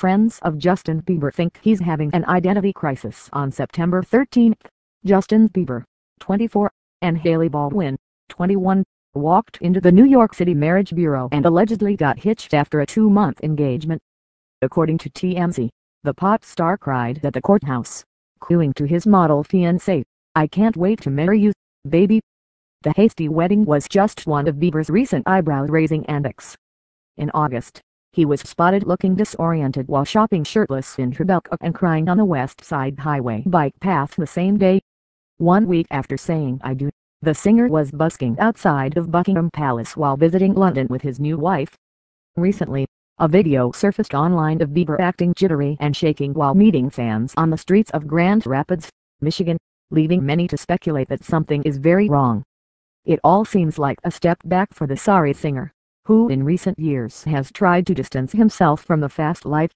friends of Justin Bieber think he's having an identity crisis. On September 13, Justin Bieber, 24, and Hailey Baldwin, 21, walked into the New York City Marriage Bureau and allegedly got hitched after a 2-month engagement. According to TMZ, the pop star cried at the courthouse, cooing to his model fiancé, "I can't wait to marry you, baby." The hasty wedding was just one of Bieber's recent eyebrow-raising antics. In August, he was spotted looking disoriented while shopping shirtless in Tribeca and crying on the West Side Highway bike path the same day. 1 week after saying "I do," the singer was busking outside of Buckingham Palace while visiting London with his new wife. Recently, a video surfaced online of Bieber acting jittery and shaking while meeting fans on the streets of Grand Rapids, Michigan, leaving many to speculate that something is very wrong. It all seems like a step back for the sorry singer, who in recent years has tried to distance himself from the fast life.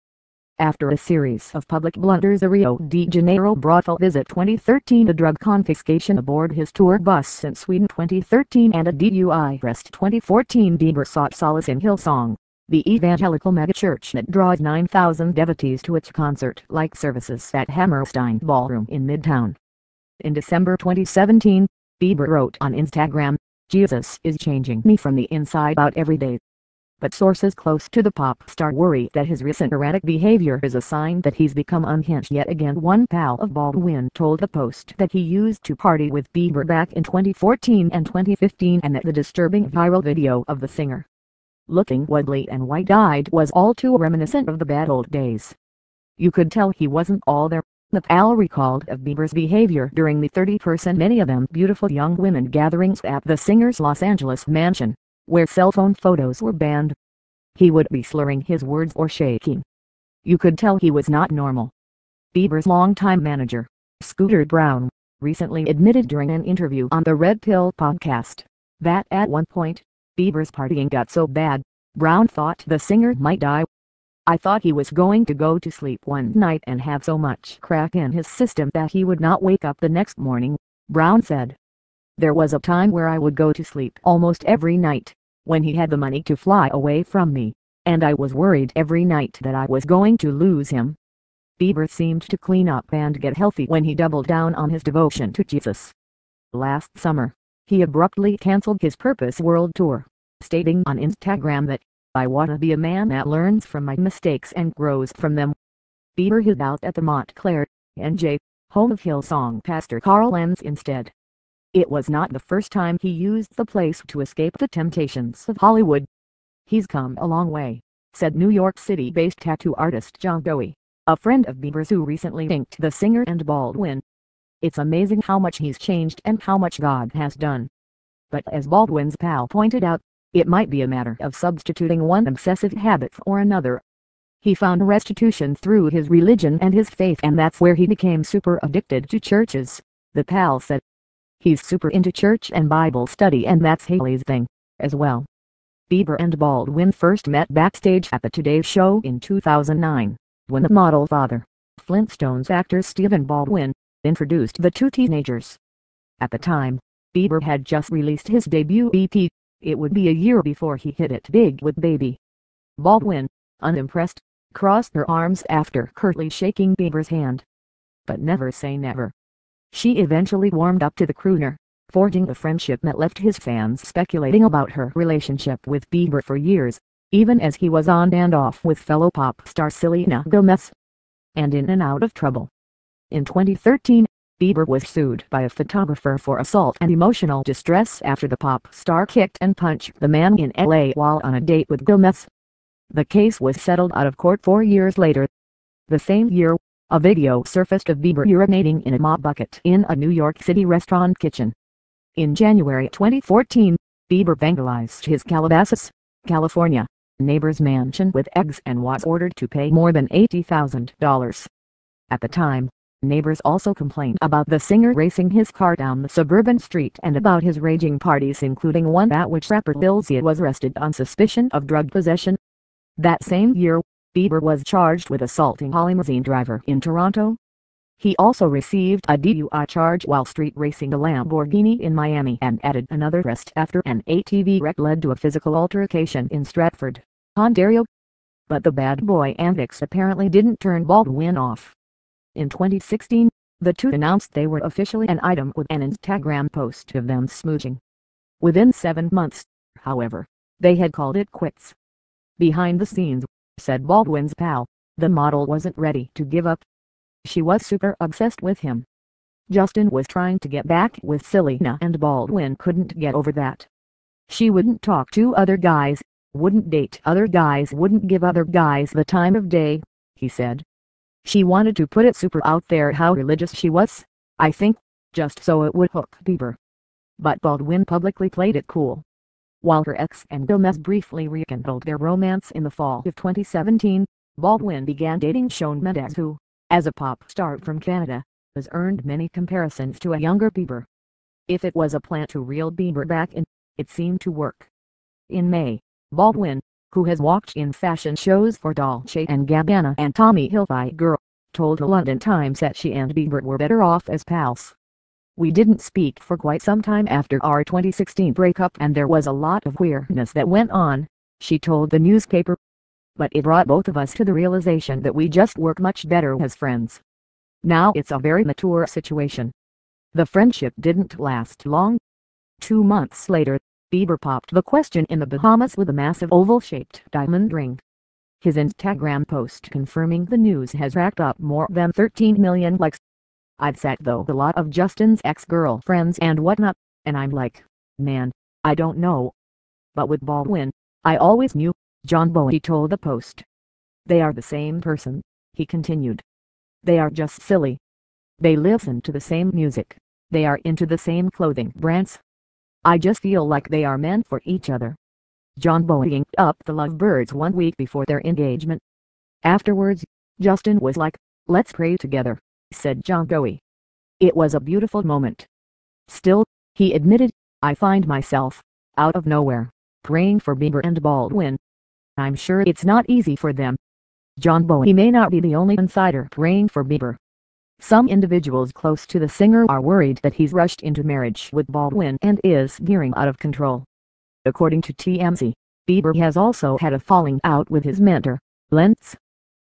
After a series of public blunders, a Rio de Janeiro brothel visit 2013, a drug confiscation aboard his tour bus in Sweden 2013, and a DUI arrest 2014, Bieber sought solace in Hillsong, the evangelical megachurch that draws 9,000 devotees to its concert-like services at Hammerstein Ballroom in Midtown. In December 2017, Bieber wrote on Instagram, "Jesus is changing me from the inside out every day." But sources close to the pop star worry that his recent erratic behavior is a sign that he's become unhinged yet again. One pal of Baldwin told the Post that he used to party with Bieber back in 2014 and 2015, and that the disturbing viral video of the singer looking wubbly and wide-eyed was all too reminiscent of the bad old days. "You could tell he wasn't all there," the pal recalled of Bieber's behavior during the 30-person, many of them beautiful young women, gatherings at the singer's Los Angeles mansion, where cell phone photos were banned. He would be slurring his words or shaking. "You could tell he was not normal." Bieber's longtime manager, Scooter Braun, recently admitted during an interview on the Red Pill podcast that at one point, Bieber's partying got so bad, Braun thought the singer might die. "I thought he was going to go to sleep one night and have so much crack in his system that he would not wake up the next morning," Braun said. "There was a time where I would go to sleep almost every night, when he had the money to fly away from me, and I was worried every night that I was going to lose him." Bieber seemed to clean up and get healthy when he doubled down on his devotion to Jesus. Last summer, he abruptly canceled his Purpose World Tour, stating on Instagram that, "I wanna be a man that learns from my mistakes and grows from them." Bieber hid out at the Montclair, NJ, home of Hillsong pastor Carl Lenz instead. It was not the first time he used the place to escape the temptations of Hollywood. "He's come a long way," said New York City-based tattoo artist John Doe, a friend of Bieber's who recently inked the singer and Baldwin. "It's amazing how much he's changed and how much God has done." But as Baldwin's pal pointed out, it might be a matter of substituting one obsessive habit for another. He found restitution through his religion and his faith, and that's where he became super addicted to churches, the pal said. "He's super into church and Bible study, and that's Hailey's thing, as well." Bieber and Baldwin first met backstage at the Today Show in 2009, when the model father, Flintstones actor Stephen Baldwin, introduced the two teenagers. At the time, Bieber had just released his debut EP. It would be a year before he hit it big with Baby. Baldwin, unimpressed, crossed her arms after curtly shaking Bieber's hand. But never say never. She eventually warmed up to the crooner, forging a friendship that left his fans speculating about her relationship with Bieber for years, even as he was on and off with fellow pop star Selena Gomez. And in and out of trouble. In 2013, Bieber was sued by a photographer for assault and emotional distress after the pop star kicked and punched the man in LA while on a date with Gomez. The case was settled out of court 4 years later. The same year, a video surfaced of Bieber urinating in a mop bucket in a New York City restaurant kitchen. In January 2014, Bieber vandalized his Calabasas, California, neighbor's mansion with eggs and was ordered to pay more than $80,000. At the time, neighbors also complained about the singer racing his car down the suburban street and about his raging parties, including one at which rapper Lil Zia was arrested on suspicion of drug possession. That same year, Bieber was charged with assaulting a limousine driver in Toronto. He also received a DUI charge while street racing a Lamborghini in Miami and added another arrest after an ATV wreck led to a physical altercation in Stratford, Ontario. But the bad boy antics apparently didn't turn Baldwin off. In 2016, the two announced they were officially an item with an Instagram post of them smooching. Within 7 months, however, they had called it quits. Behind the scenes, said Baldwin's pal, the model wasn't ready to give up. She was super obsessed with him. Justin was trying to get back with Selena and Baldwin couldn't get over that. She wouldn't talk to other guys, wouldn't date other guys, wouldn't give other guys the time of day, he said. She wanted to put it super out there how religious she was, I think, just so it would hook Bieber. But Baldwin publicly played it cool. While her ex and Gomez briefly rekindled their romance in the fall of 2017, Baldwin began dating Shawn Mendes, who, as a pop star from Canada, has earned many comparisons to a younger Bieber. If it was a plant to reel Bieber back in, it seemed to work. In May, Baldwin, who has walked in fashion shows for Dolce & Gabbana and Tommy Hilfiger, told the London Times that she and Bieber were better off as pals. We didn't speak for quite some time after our 2016 breakup and there was a lot of weirdness that went on, she told the newspaper. But it brought both of us to the realization that we just work much better as friends. Now it's a very mature situation. The friendship didn't last long. 2 months later, Bieber popped the question in the Bahamas with a massive oval-shaped diamond ring. His Instagram post confirming the news has racked up more than 13 million likes. I've sat though a lot of Justin's ex-girlfriends and whatnot, and I'm like, man, I don't know. But with Baldwin, I always knew, John Bowie told the Post. They are the same person, he continued. They are just silly. They listen to the same music. They are into the same clothing brands. I just feel like they are meant for each other. John Bowie inked up the Lovebirds 1 week before their engagement. Afterwards, Justin was like, let's pray together, said John Bowie. It was a beautiful moment. Still, he admitted, I find myself, out of nowhere, praying for Bieber and Baldwin. I'm sure it's not easy for them. John Bowie may not be the only insider praying for Bieber. Some individuals close to the singer are worried that he's rushed into marriage with Baldwin and is veering out of control. According to TMZ, Bieber has also had a falling out with his mentor, Lentz.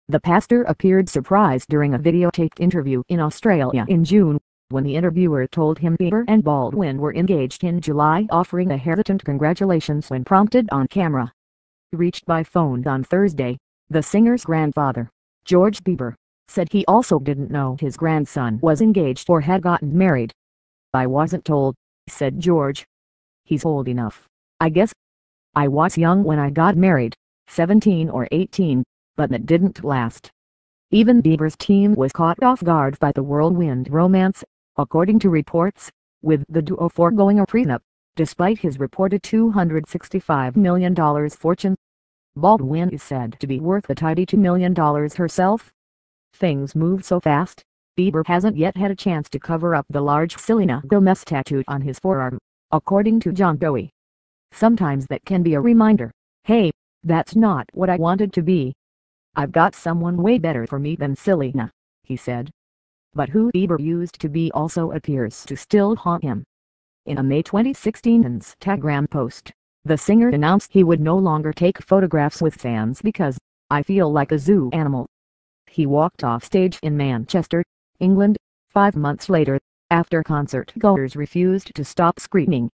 The pastor appeared surprised during a videotaped interview in Australia in June, when the interviewer told him Bieber and Baldwin were engaged in July, offering a hesitant congratulations when prompted on camera. Reached by phone on Thursday, the singer's grandfather, George Bieber, said he also didn't know his grandson was engaged or had gotten married. I wasn't told, said George. He's old enough, I guess. I was young when I got married, 17 or 18, but that didn't last. Even Bieber's team was caught off guard by the whirlwind romance, according to reports, with the duo foregoing a prenup, despite his reported $265 million fortune. Baldwin is said to be worth a tidy $2 million herself. Things move so fast, Bieber hasn't yet had a chance to cover up the large Selena Gomez tattoo on his forearm, according to John Bowie. Sometimes that can be a reminder, hey, that's not what I wanted to be. I've got someone way better for me than Selena, he said. But who Bieber used to be also appears to still haunt him. In a May 2016 Instagram post, the singer announced he would no longer take photographs with fans because, I feel like a zoo animal. He walked off stage in Manchester, England, 5 months later, after concert-goers refused to stop screaming.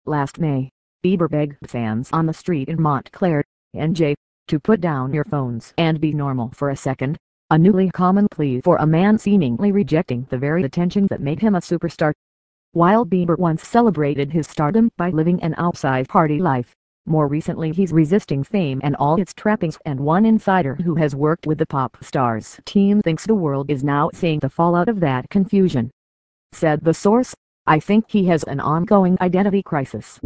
Last May, Bieber begged fans on the street in Montclair, NJ, to put down your phones and be normal for a second, a newly common plea for a man seemingly rejecting the very attention that made him a superstar. While Bieber once celebrated his stardom by living an outside party life, more recently he's resisting fame and all its trappings, and one insider who has worked with the pop star's team thinks the world is now seeing the fallout of that confusion. Said the source, I think he has an ongoing identity crisis.